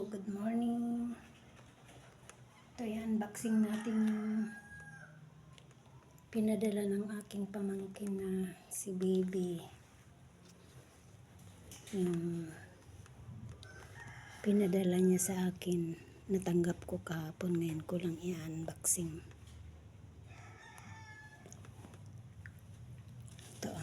Good morning. Ito yung unboxing natin yung pinadala ng aking pamangkin na si Baby. Yung pinadala niya sa akin, natanggap ko kahapon, ngayon ko lang i-unboxing. Ito.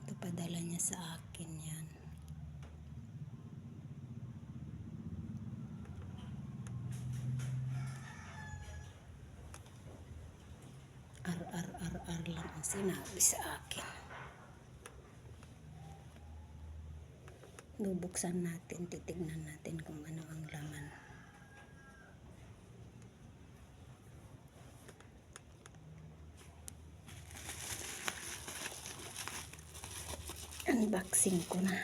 Ito padala niya sa akin yan. RRRR lang ang sinabi sa akin. Bubuksan natin, titignan natin kung ano ang laman. Unboxing ko na.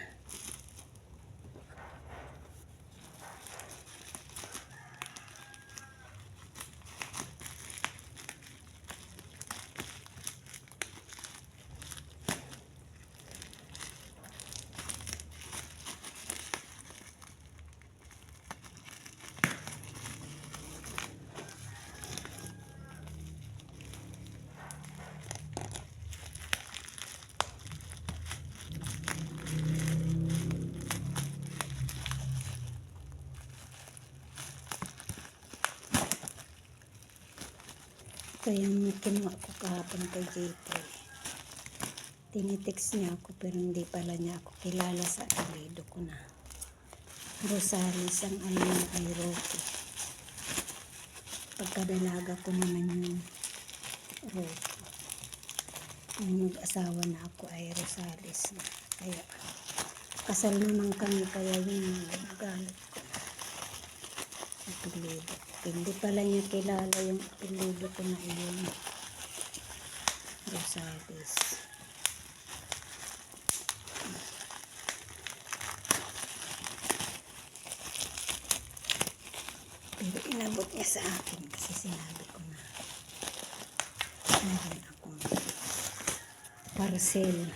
Ito yung kinuha ko kahapon kay Jeffrey. Tinitext niya ako pero hindi pala niya ako kilala sa apelyido ko na. Rosales ang ayun ay Roque. Pagkadalaga ko naman yung Roque. Yung mag-asawa na ako ay Rosales na. Kaya kasal naman kami, kaya yun nagalit ko na. Apelyido. Hindi pala niya kilala yung apelyido ko na iyon. Rosales. Pero inabot niya sa akin kasi sinabi ko na meron akong parcel.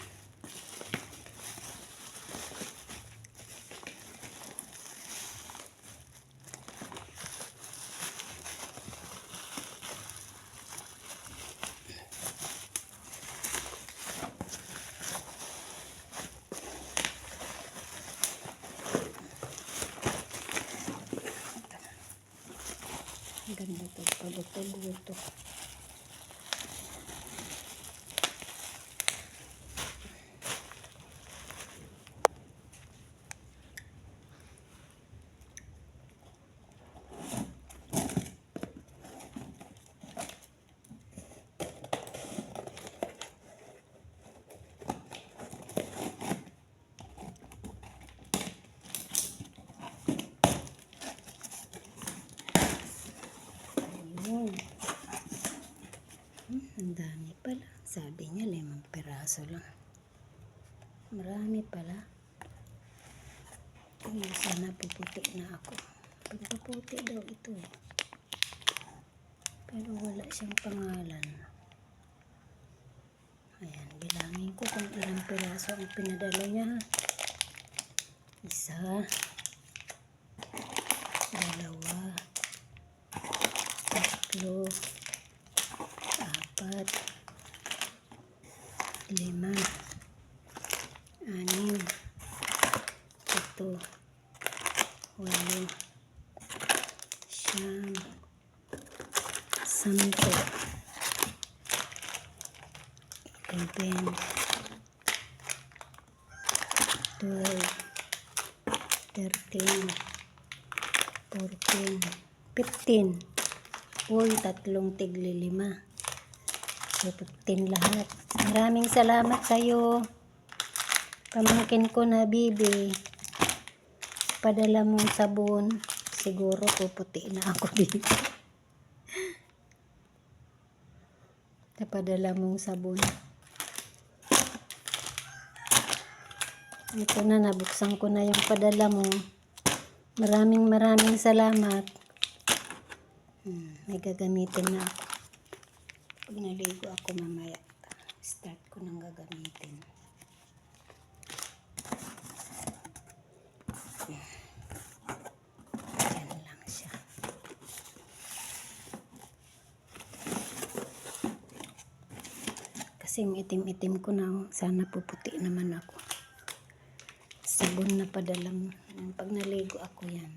Ang ganda ito, paluto-luto. Ang dami pala. Sabi niya 5 piraso lang. Marami pala. Ay, sana puputi na ako. Pagpuputi daw ito eh. Pero wala siyang pangalan. Ayan, bilangin ko kung ilang piraso ang pinadala niya. 1, 2, 3, 4, 5, 6, 7, 8, 8, 11, 12, 13, 14, 15. Uy, 3 tigli 5. So, 15 lahat. Maraming salamat sa'yo. Pamangkin ko na, Bibi. Padala mong sabon. Siguro puputi na ako dito. Padala mong sabon. Ito na, nabuksan ko na yung padala mo. Maraming salamat. May gagamitin na ako. Pag naligo ako mamaya. Start ko nang gagamitin. Yan lang siya. Kasing itim-itim ko na, sana puputi naman ako. Sabon na padala mo. Pag naligo ako yan,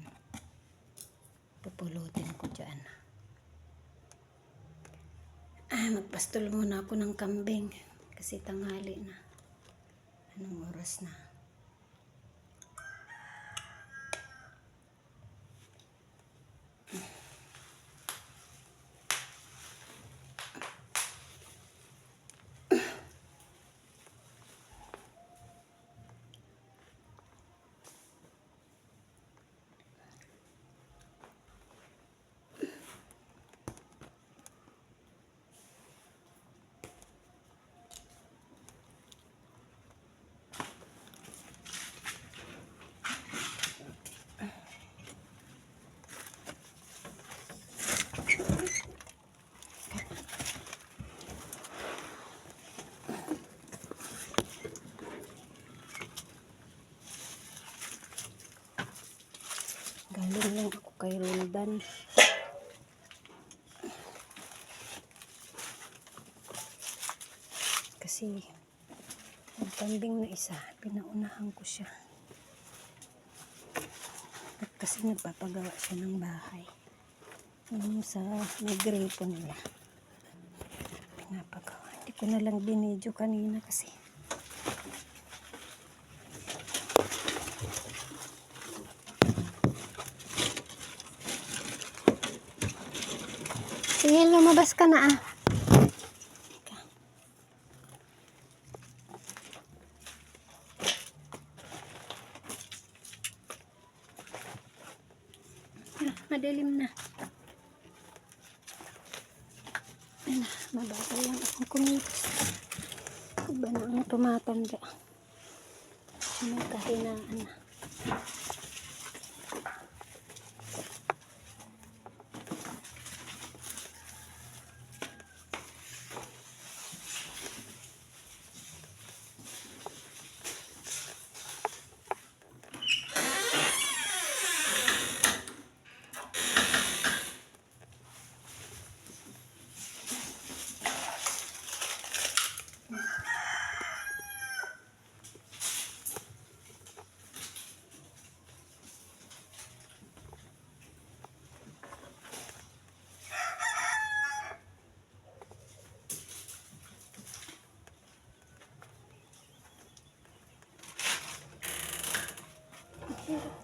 pupulutin ko dyan. Magpastol muna ako ng kambing kasi tanghali na. Anong oras na? Galing lang ako kay Roldan. Kasi ang kambing na isa, pinaunahan ko siya. At kasi nagpapagawa siya ng bahay. Yung sa nagrepo nila. Pinapagawa. Hindi ko na lang binidyo kanina kasi sige, lumabas ka na ah. Madilim na. Mabagal lang akong kumilos. Iba na ang tumatanda. May kahinaan na.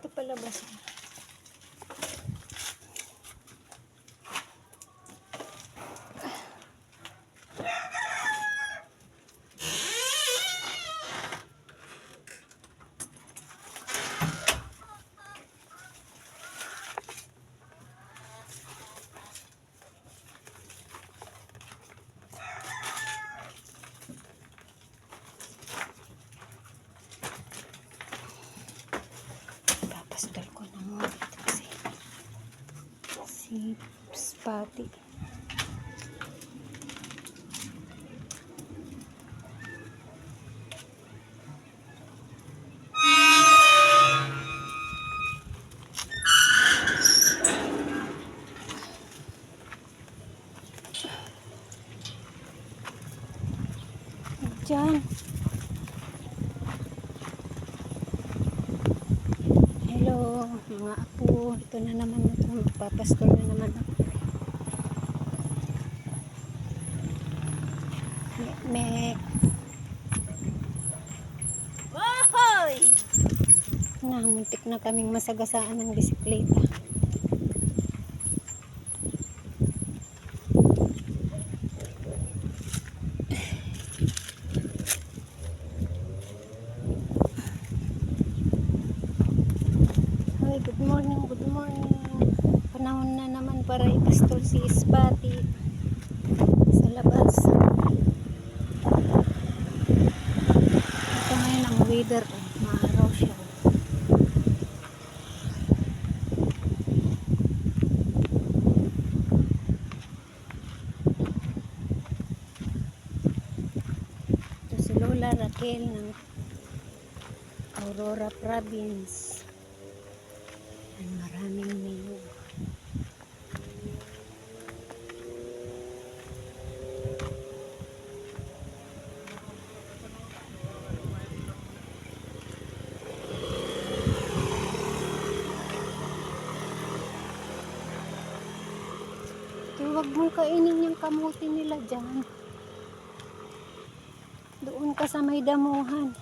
Ito palabas. Papastol ko na muna ito kasi si Spotty. Diyan. Hello, mga apo. Ito na naman ito. Magpapastol na naman ako. Mek. Wahoy! Muntik na kaming masagasaan ng bisikleta. Good morning, good morning. Panahon na naman para ipastol si Spotty sa labas. Ito ngayon ang weather. Maaraw siya. Lola Raquel ng Aurora Province. Yan, maraming niyog. Huwag mong kainin yung kamuti nila dyan. Doon ka sa may damuhan.